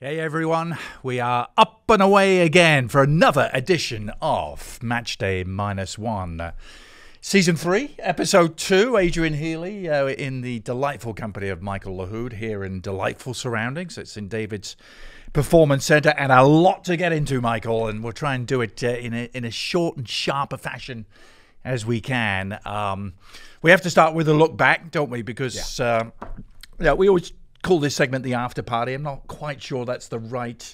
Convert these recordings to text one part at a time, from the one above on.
Hey everyone, we are up and away again for another edition of Matchday -1. Season 3, Episode 2, Adrian Healey in the delightful company of Michael Lahoud here in delightful surroundings. It's in David's Performance Center and a lot to get into, Michael, and we'll try and do it in a short and sharper fashion as we can. We have to start with a look back, don't we? Because we always call this segment the after party. I'm not quite sure that's the right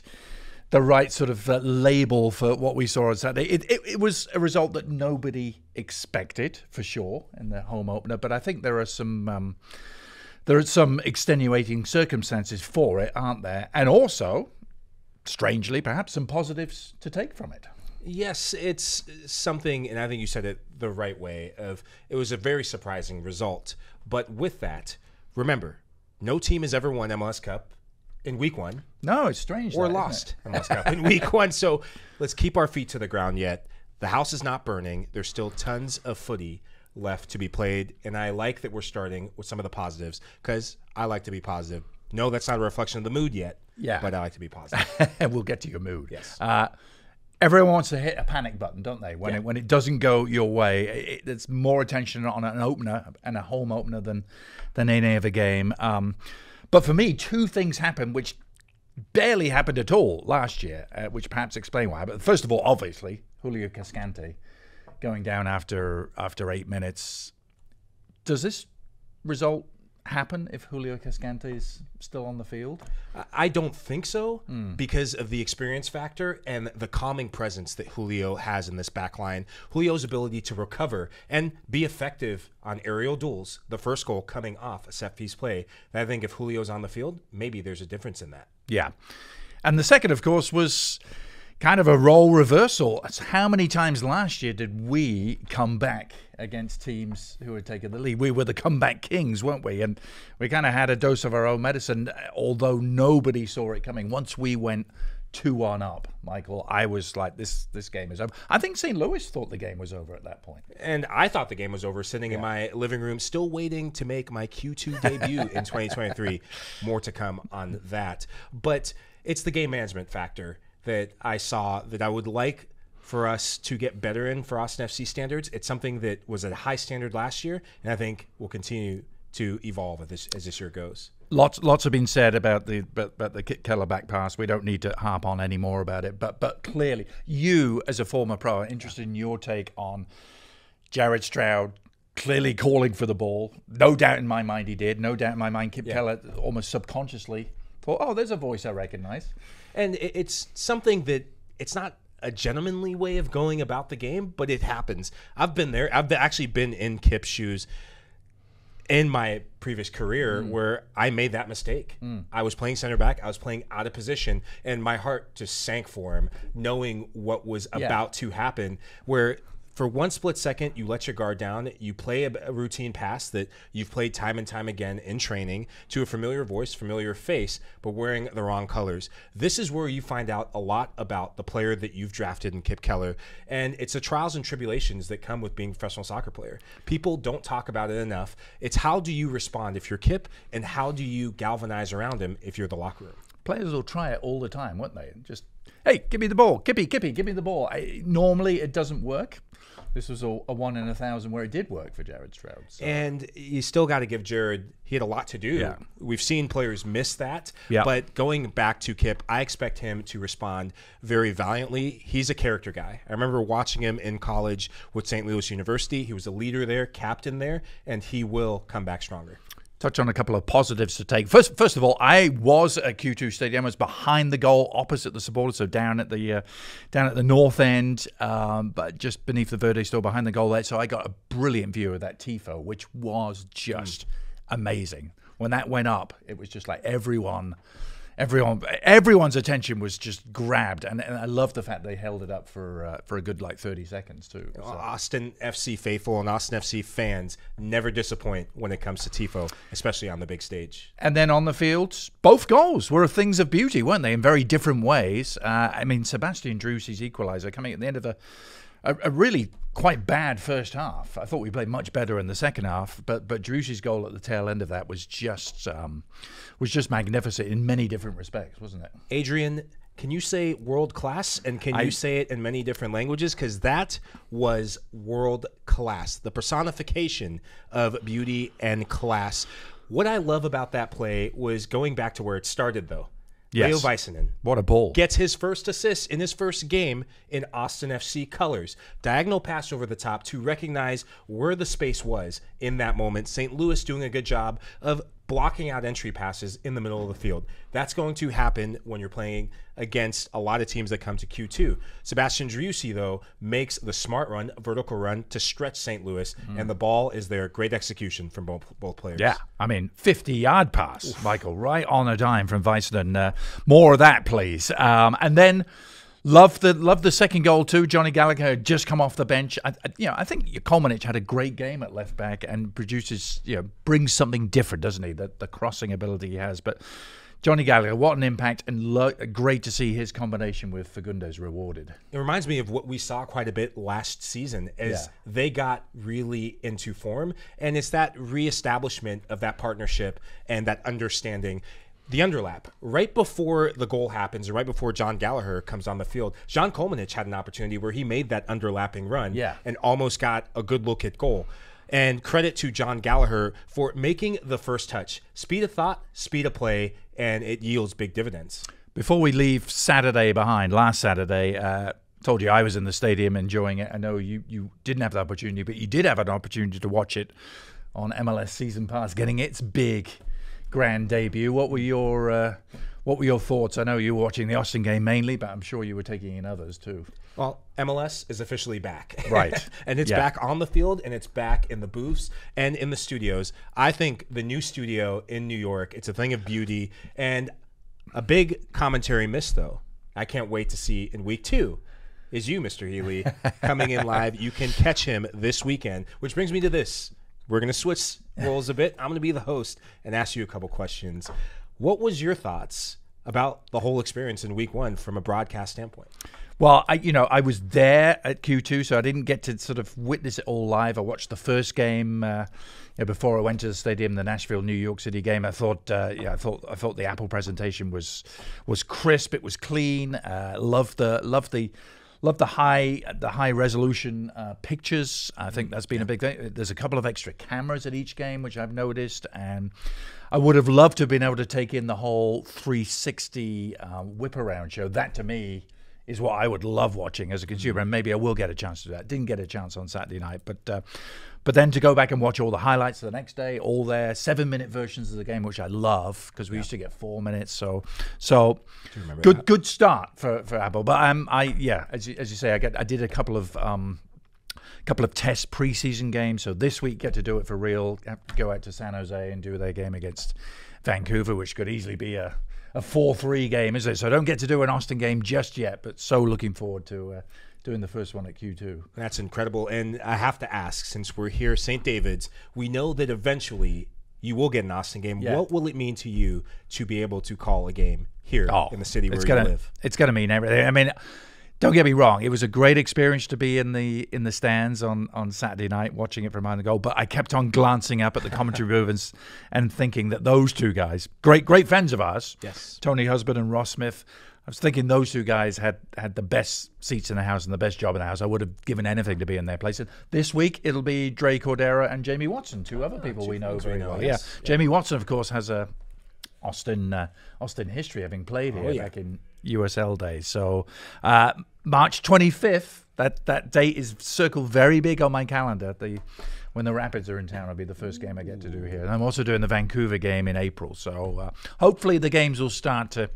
sort of label for what we saw on Saturday. It was a result that nobody expected, for sure, in the home opener. But I think there are some extenuating circumstances for it, aren't there? And also, strangely, perhaps some positives to take from it. Yes, it's something, and I think you said it the right way. It was a very surprising result. But with that, remember, no team has ever won MLS Cup in week 1. No, it's strange. Or lost MLS Cup in week 1. So let's keep our feet to the ground yet. The house is not burning. There's still tons of footy left to be played. And I like that we're starting with some of the positives because I like to be positive. No, that's not a reflection of the mood yet. Yeah. But I like to be positive. We'll get to your mood. Yes. Everyone wants to hit a panic button, don't they? When it doesn't go your way, there's more attention on an opener and a home opener than any other game. But for me, two things happened which barely happened at all last year, which perhaps explain why. But first of all, obviously, Julio Cascante going down after 8 minutes. Does this result happen if Julio Cascante is still on the field? I don't think so because of the experience factor and the calming presence that Julio has in this back line. Julio's ability to recover and be effective on aerial duels, the first goal coming off a set-piece play. And I think if Julio's on the field, maybe there's a difference in that. Yeah. And the second, of course, was kind of a role reversal. How many times last year did we come back against teams who had taken the lead? We were the comeback kings, weren't we? And we kind of had a dose of our own medicine, although nobody saw it coming. Once we went 2-1 up, Michael, I was like, this game is over. I think St. Louis thought the game was over at that point. And I thought the game was over sitting in my living room, still waiting to make my Q2 debut in 2023. More to come on that. But it's the game management factor that I saw that I would like for us to get better in for Austin FC standards. It's something that was at a high standard last year, and I think will continue to evolve as this year goes. Lots have been said about the Keller back pass. We don't need to harp on any more about it. But clearly, you as a former pro are interested in your take on Jared Stroud clearly calling for the ball. No doubt in my mind he did. No doubt in my mind Kip Keller almost subconsciously thought, oh, there's a voice I recognize. And it's something that it's not a gentlemanly way of going about the game, but it happens. I've been there. I've actually been in Kip's shoes in my previous career where I made that mistake. I was playing center back. I was playing out of position, and my heart just sank for him, knowing what was about to happen, where for one split second, you let your guard down. You play a routine pass that you've played time and time again in training to a familiar voice, familiar face, but wearing the wrong colors. This is where you find out a lot about the player that you've drafted in Kip Keller. And it's the trials and tribulations that come with being a professional soccer player. People don't talk about it enough. It's how do you respond if you're Kip, and how do you galvanize around him if you're the locker room? Players will try it all the time, won't they? Just, hey, give me the ball. Kippy, give me the ball. Normally, it doesn't work. This was a 1 in 1,000 where it did work for Jared Stroud. So. And you still got to give Jared, he had a lot to do. Yeah. We've seen players miss that. Yeah. But going back to Kip, I expect him to respond very valiantly. He's a character guy. I remember watching him in college with St. Louis University. He was a leader there, captain there, and he will come back stronger. Touch on a couple of positives to take. First of all, I was at Q2 Stadium. I was behind the goal, opposite the supporters, so down at the north end, but just beneath the Verde store, behind the goal there. So I got a brilliant view of that tifo, which was just amazing. When that went up, it was just like everyone's attention was just grabbed, and I love the fact they held it up for a good 30 seconds too. So. Austin FC faithful and Austin FC fans never disappoint when it comes to tifo, especially on the big stage. And then on the field, both goals were things of beauty, weren't they? In very different ways. I mean, Sebastian Drews's equalizer coming at the end of a really quite bad first half. I thought we played much better in the second half, but Driussy's goal at the tail end of that was just magnificent in many different respects, wasn't it? Adrian, can you say world class, and can you say it in many different languages? Because that was world class, the personification of beauty and class. What I love about that play was going back to where it started, though. Yes. Leo Väisänen. What a ball. Gets his first assist in his first game in Austin FC colors. Diagonal pass over the top to recognize where the space was in that moment. St. Louis doing a good job of blocking out entry passes in the middle of the field. That's going to happen when you're playing against a lot of teams that come to Q2. Sebastian Driussi, though, makes the smart run, vertical run to stretch St. Louis, and the ball is there. Great execution from both players. Yeah, I mean, 50-yard pass, oof. Michael, right on a dime from Väisänen. More of that, please. And then love the second goal too. Johnny Gallagher had just come off the bench. I think Kolmanic had a great game at left back and brings something different, doesn't he? The crossing ability he has, but Johnny Gallagher, what an impact, and great to see his combination with Fagundes rewarded. It reminds me of what we saw quite a bit last season as they got really into form, and it's that reestablishment of that partnership and that understanding. The underlap, right before the goal happens, or right before John Gallagher comes on the field, John Kolmanic had an opportunity where he made that underlapping run and almost got a good look at goal. And credit to John Gallagher for making the first touch. Speed of thought, speed of play, and it yields big dividends. Before we leave Saturday behind, last Saturday, told you I was in the stadium enjoying it. I know you didn't have the opportunity, but you did have an opportunity to watch it on MLS Season Pass, getting its big grand debut. What were your thoughts? I know you were watching the Austin game mainly, but I'm sure you were taking in others too. Well, MLS is officially back. Right. And it's back on the field, and it's back in the booths and in the studios. I think the new studio in New York, it's a thing of beauty. And a big commentary miss, though, I can't wait to see in week 2, is you, Mr. Healey, coming in live. You can catch him this weekend, which brings me to this. We're going to switch roles a bit. I'm going to be the host and ask you a couple questions. What was your thoughts about the whole experience in week 1 from a broadcast standpoint? Well, I was there at Q2, so I didn't get to sort of witness it all live. I watched the first game before I went to the stadium, the Nashville-New York City game. I thought the Apple presentation was crisp. It was clean. Loved the high resolution pictures. I think that's been a big thing. There's a couple of extra cameras at each game, which I've noticed, and I would have loved to have been able to take in the whole 360 whip around show. That to me is what I would love watching as a consumer, and maybe I will get a chance to do that. Didn't get a chance on Saturday night, but then to go back and watch all the highlights the next day, all their 7-minute versions of the game, which I love because we used to get 4 minutes. So good start for Apple. But as you say, I did a couple of test preseason games. So this week get to do it for real. Have to go out to San Jose and do their game against Vancouver, which could easily be a 4-3 game, isn't it? So I don't get to do an Austin game just yet, but so looking forward to doing the first one at Q2. That's incredible. And I have to ask, since we're here, St. David's, we know that eventually you will get an Austin game. Yeah. What will it mean to you to be able to call a game here in the city where you live? It's going to mean everything. I mean, don't get me wrong. It was a great experience to be in the stands on Saturday night, watching it from behind the goal. But I kept on glancing up at the commentary booth and thinking that those two guys, great friends of ours, Tony Husband and Ross Smith, I was thinking those two guys had the best seats in the house and the best job in the house. I would have given anything to be in their place. And this week, it'll be Dre Cordera and Jamie Watson, two other people we know very well. Yes. Yeah. Jamie Watson, of course, has a Austin history, having played here back in USL days. So March 25th, that date is circled very big on my calendar. When the Rapids are in town, it'll be the first game I get to do here. And I'm also doing the Vancouver game in April. So hopefully the games will start to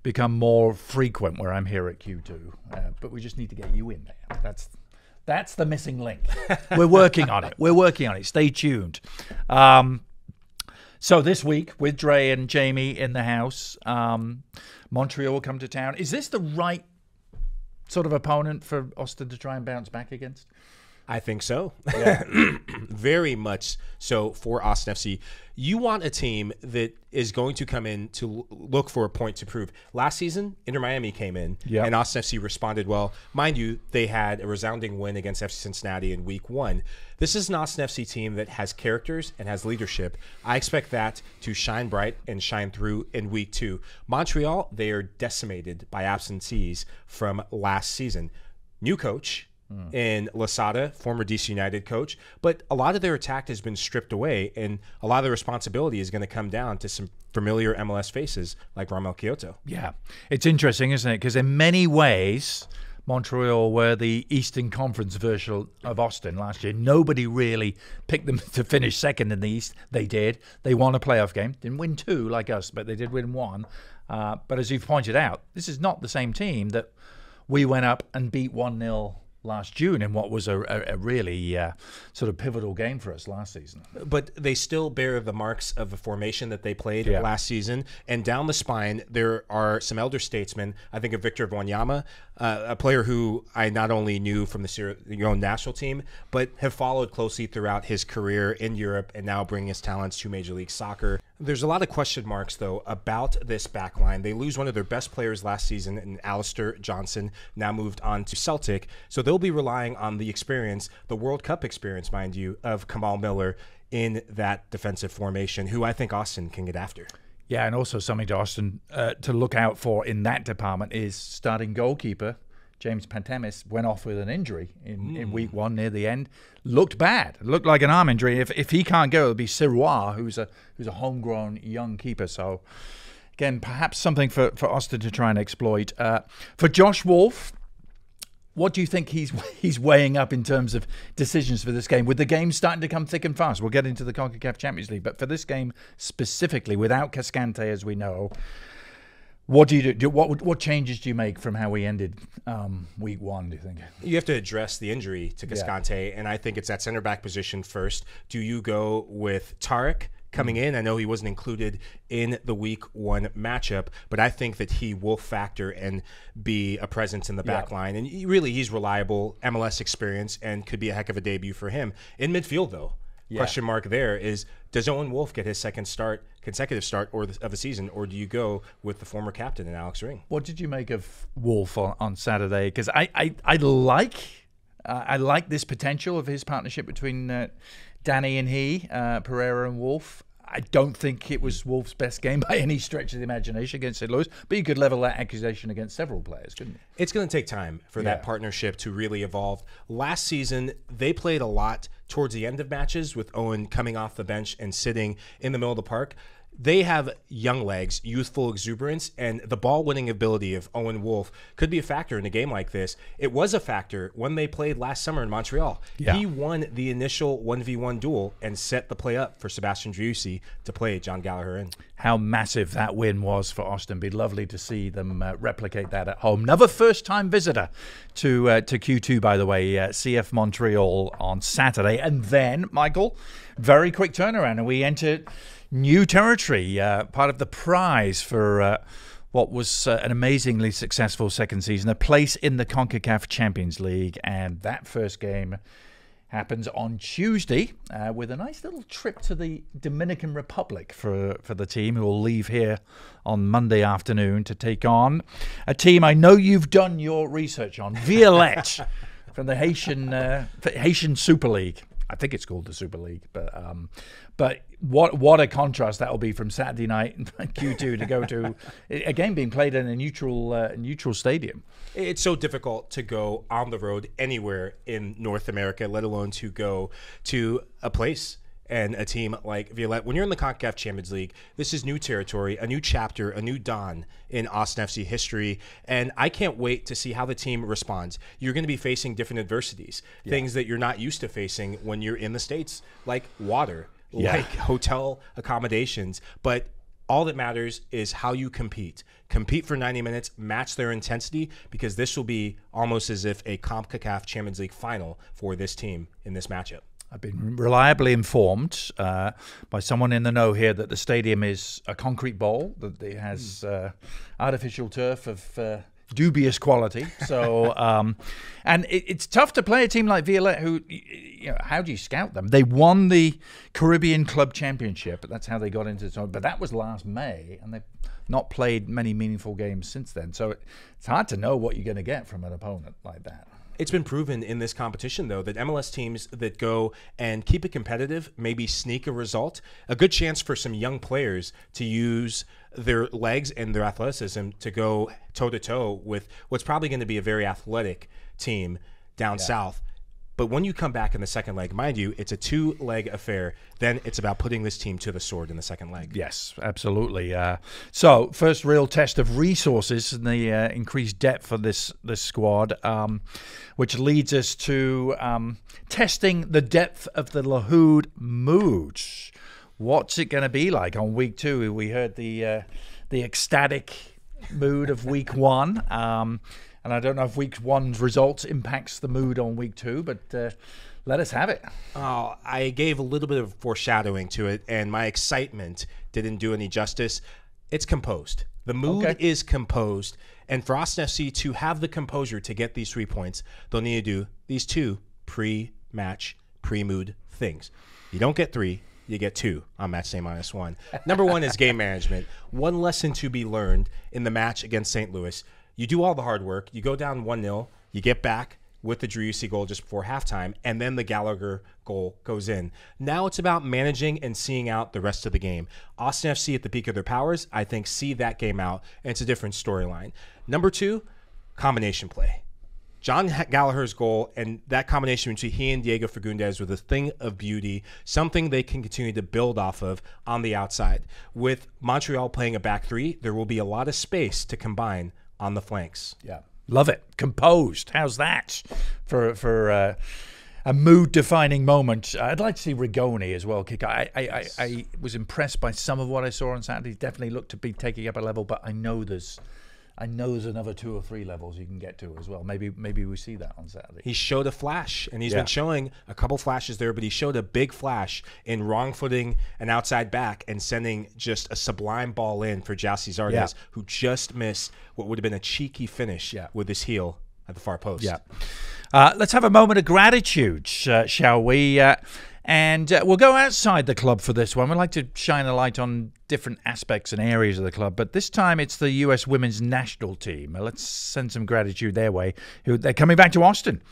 become more frequent where I'm here at Q2. But we just need to get you in there. That's the missing link. We're working on it. Stay tuned. So this week, with Dre and Jamie in the house, Montreal will come to town. Is this the right sort of opponent for Austin to try and bounce back against? I think so. Yeah. Very much so for Austin FC. You want a team that is going to come in to look for a point to prove. Last season, Inter Miami came in, and Austin FC responded well. Mind you, they had a resounding win against FC Cincinnati in week 1. This is an Austin FC team that has characters and has leadership. I expect that to shine bright and shine through in week 2. Montreal, they are decimated by absentees from last season. New coach in Lasada, former DC United coach, but a lot of their attack has been stripped away, and a lot of the responsibility is going to come down to some familiar MLS faces like Ramel Kyoto. Yeah, it's interesting, isn't it? Because in many ways, Montreal were the Eastern Conference version of Austin last year. Nobody really picked them to finish second in the East. They did. They won a playoff game. Didn't win 2 like us, but they did win 1. But as you've pointed out, this is not the same team that we went up and beat 1-0 last June in what was a really sort of pivotal game for us last season. But they still bear the marks of the formation that they played last season. And down the spine, there are some elder statesmen. I think of Victor Wanyama, a player who I not only knew from the Sierra Leone national team, but have followed closely throughout his career in Europe and now bringing his talents to Major League Soccer. There's a lot of question marks, though, about this back line. They lose one of their best players last season in Alistair Johnson, now moved on to Celtic. So they'll be relying on the experience, the World Cup experience, mind you, of Kamal Miller in that defensive formation, who I think Austin can get after. Yeah, and also something to Austin to look out for in that department is starting goalkeeper James Pantemis went off with an injury in week 1 near the end. Looked bad. Looked like an arm injury. If he can't go, it'll be Sirois, who's a homegrown young keeper. So again, perhaps something for Austin to try and exploit. For Josh Wolf, what do you think he's weighing up in terms of decisions for this game? With the game starting to come thick and fast, we'll get into the CONCACAF Champions League, but for this game specifically, without Cascante, as we know, what do you do? What changes do you make from how we ended week 1, do you think? You have to address the injury to Cascante, and I think it's that center back position first. Do you go with Tarek coming in? I know he wasn't included in the week 1 matchup, but I think that he will factor and be a presence in the back line. And he's reliable, MLS experience, and could be a heck of a debut for him. In midfield, though, question mark there is, does Owen Wolf get his second consecutive start of the season, or do you go with the former captain in Alex Ring? What did you make of Wolf on Saturday? Because I like this potential of his partnership between Danny and Pereira and Wolf. I don't think it was Wolf's best game by any stretch of the imagination against St. Louis, but you could level that accusation against several players, couldn't you? It's going to take time for that partnership to really evolve. Last season, they played a lot towards the end of matches with Owen coming off the bench and sitting in the middle of the park. They have young legs, youthful exuberance, and the ball-winning ability of Owen Wolf could be a factor in a game like this. It was a factor when they played last summer in Montreal. Yeah. He won the initial 1v1 duel and set the play up for Sebastian Driussi to play John Gallagher in. How massive that win was for Austin. Be lovely to see them replicate that at home. Another first-time visitor to Q2, by the way, CF Montreal on Saturday. And then, Michael, very quick turnaround, and we enter new territory, part of the prize for what was an amazingly successful second season, a place in the CONCACAF Champions League. And that first game happens on Tuesday with a nice little trip to the Dominican Republic for the team, who will leave here on Monday afternoon to take on a team I know you've done your research on, Violette, from the Haitian Super League. I think it's called the Super League, but what a contrast that will be from Saturday night in Q2 to go to a game being played in a neutral stadium. It's so difficult to go on the road anywhere in North America, let alone to go to a place and a team like Violette. When you're in the CONCACAF Champions League, this is new territory, a new chapter, a new dawn in Austin FC history, and I can't wait to see how the team responds. You're going to be facing different adversities, things that you're not used to facing when you're in the States, like water, like hotel accommodations, but all that matters is how you compete. Compete for 90 minutes, match their intensity, because this will be almost as if a CONCACAF Champions League final for this team in this matchup. I've been reliably informed by someone in the know here that the stadium is a concrete bowl, that it has artificial turf of dubious quality. So, and it's tough to play a team like Violette, who, how do you scout them? They won the Caribbean Club Championship, but that's how they got into the tournament. But that was last May, and they've not played many meaningful games since then. So it's hard to know what you're going to get from an opponent like that. It's been proven in this competition, though, that MLS teams that go and keep it competitive, maybe sneak a result, a good chance for some young players to use their legs and their athleticism to go toe-to-toe with what's probably going to be a very athletic team down south. But when you come back in the second leg, mind you, it's a 2-leg affair. Then it's about putting this team to the sword in the second leg. Yes, absolutely. So first real test of resources and the increased depth of this squad, which leads us to testing the depth of the Lahoud mood. What's it going to be like on week 2? We heard the ecstatic mood of week 1. And I don't know if week 1's results impacts the mood on week 2, but let us have it. Oh, I gave a little bit of foreshadowing to it, and my excitement didn't do any justice. It's composed. The mood is composed. And for Austin FC to have the composure to get these 3 points, they'll need to do these 2 pre-match, pre-mood things. You don't get 3. You get 2 on Matchday -1. Number 1 is game management. One lesson to be learned in the match against St. Louis. You do all the hard work. You go down 1-0. You get back with the Driussi goal just before halftime, and then the Gallagher goal goes in. Now it's about managing and seeing out the rest of the game. Austin FC at the peak of their powers, I think, see that game out, and it's a different storyline. Number 2, combination play. John Gallagher's goal and that combination between he and Diego Fagundes was a thing of beauty, something they can continue to build off of on the outside. With Montreal playing a back 3, there will be a lot of space to combine on the flanks. Yeah, love it. Composed. How's that for a mood-defining moment? I'd like to see Rigoni as well kick. I was impressed by some of what I saw on Saturday. Definitely looked to be taking up a level, but I know there's another 2 or 3 levels you can get to as well. Maybe we see that on Saturday. He showed a flash, and he's been showing a couple flashes there, but he showed a big flash in wrong footing an outside back and sending just a sublime ball in for Jassy Zardes, who just missed what would have been a cheeky finish with his heel at the far post. Yeah. Let's have a moment of gratitude, shall we? And we'll go outside the club for this one. We'd like to shine a light on different aspects and areas of the club, but this time it's the U.S. women's national team. Let's send some gratitude their way. They're coming back to Austin.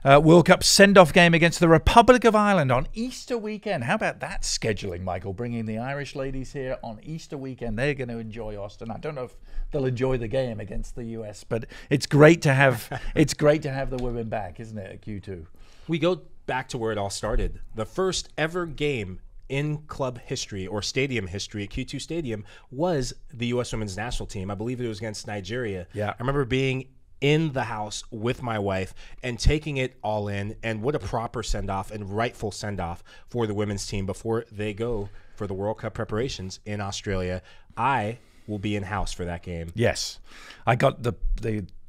World Cup send-off game against the Republic of Ireland on Easter weekend. How about that scheduling, Michael? Bringing the Irish ladies here on Easter weekend. They're going to enjoy Austin. I don't know if they'll enjoy the game against the U.S., but it's great to have the women back, isn't it, at Q2? We go back to where it all started. The first ever game in club history or stadium history at Q2 Stadium was the U.S. women's national team. I believe it was against Nigeria. Yeah. I remember being in the house with my wife and taking it all in, and what a proper send-off and rightful send-off for the women's team before they go for the World Cup preparations in Australia. I will be in house for that game. Yes. I got the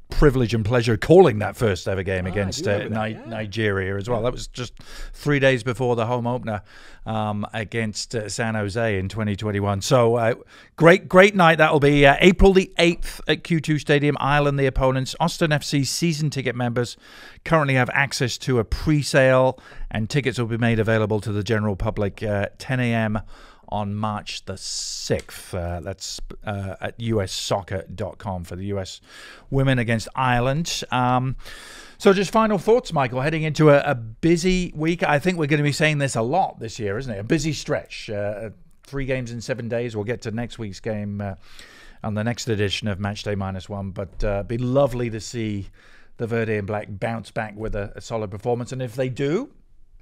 privilege and pleasure of calling that first ever game against Nigeria as well. That was just 3 days before the home opener against San Jose in 2021. So great night that'll be. April the 8th at Q2 Stadium. Ireland the opponents. Austin FC season ticket members currently have access to a pre-sale, and tickets will be made available to the general public 10 a.m. on March the 6th. That's at ussoccer.com for the US women against Ireland. So just final thoughts, Michael, heading into a busy week. I think we're going to be saying this a lot this year, isn't it? A busy stretch. 3 games in 7 days. We'll get to next week's game on the next edition of Matchday -1. But it'd be lovely to see the Verde and Black bounce back with a solid performance. And if they do,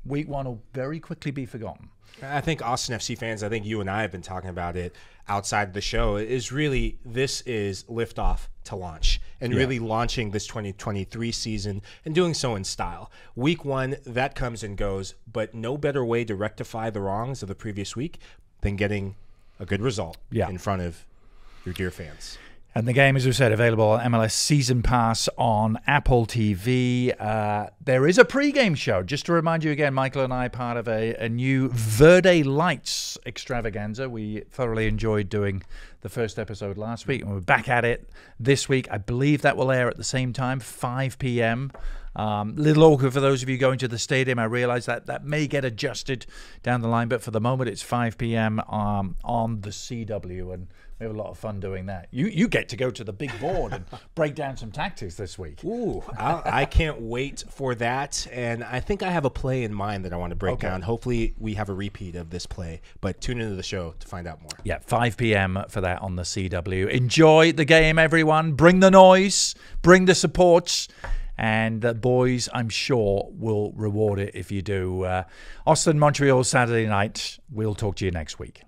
week 1 will very quickly be forgotten. I think Austin FC fans, I think you and I have been talking about it outside the show, is really this is liftoff to launch and really launching this 2023 season and doing so in style. Week 1, that comes and goes, but no better way to rectify the wrongs of the previous week than getting a good result in front of your dear fans. And the game, as we said, available on MLS Season Pass on Apple TV. There is a pre-game show. Just to remind you again, Michael and I are part of a new Verde Lights extravaganza. We thoroughly enjoyed doing the first episode last week, and we're back at it this week. I believe that will air at the same time, 5 p.m. Little awkward for those of you going to the stadium. I realize that may get adjusted down the line, but for the moment it's 5 p.m. On the CW, and we have a lot of fun doing that. You get to go to the big board and break down some tactics this week. Ooh, I can't wait for that. And I think I have a play in mind that I want to break down. Hopefully we have a repeat of this play, but tune into the show to find out more. Yeah, 5 p.m. for that on the CW. Enjoy the game, everyone. Bring the noise, bring the supports. And the boys, I'm sure, will reward it if you do. Austin, Montreal, Saturday night. We'll talk to you next week.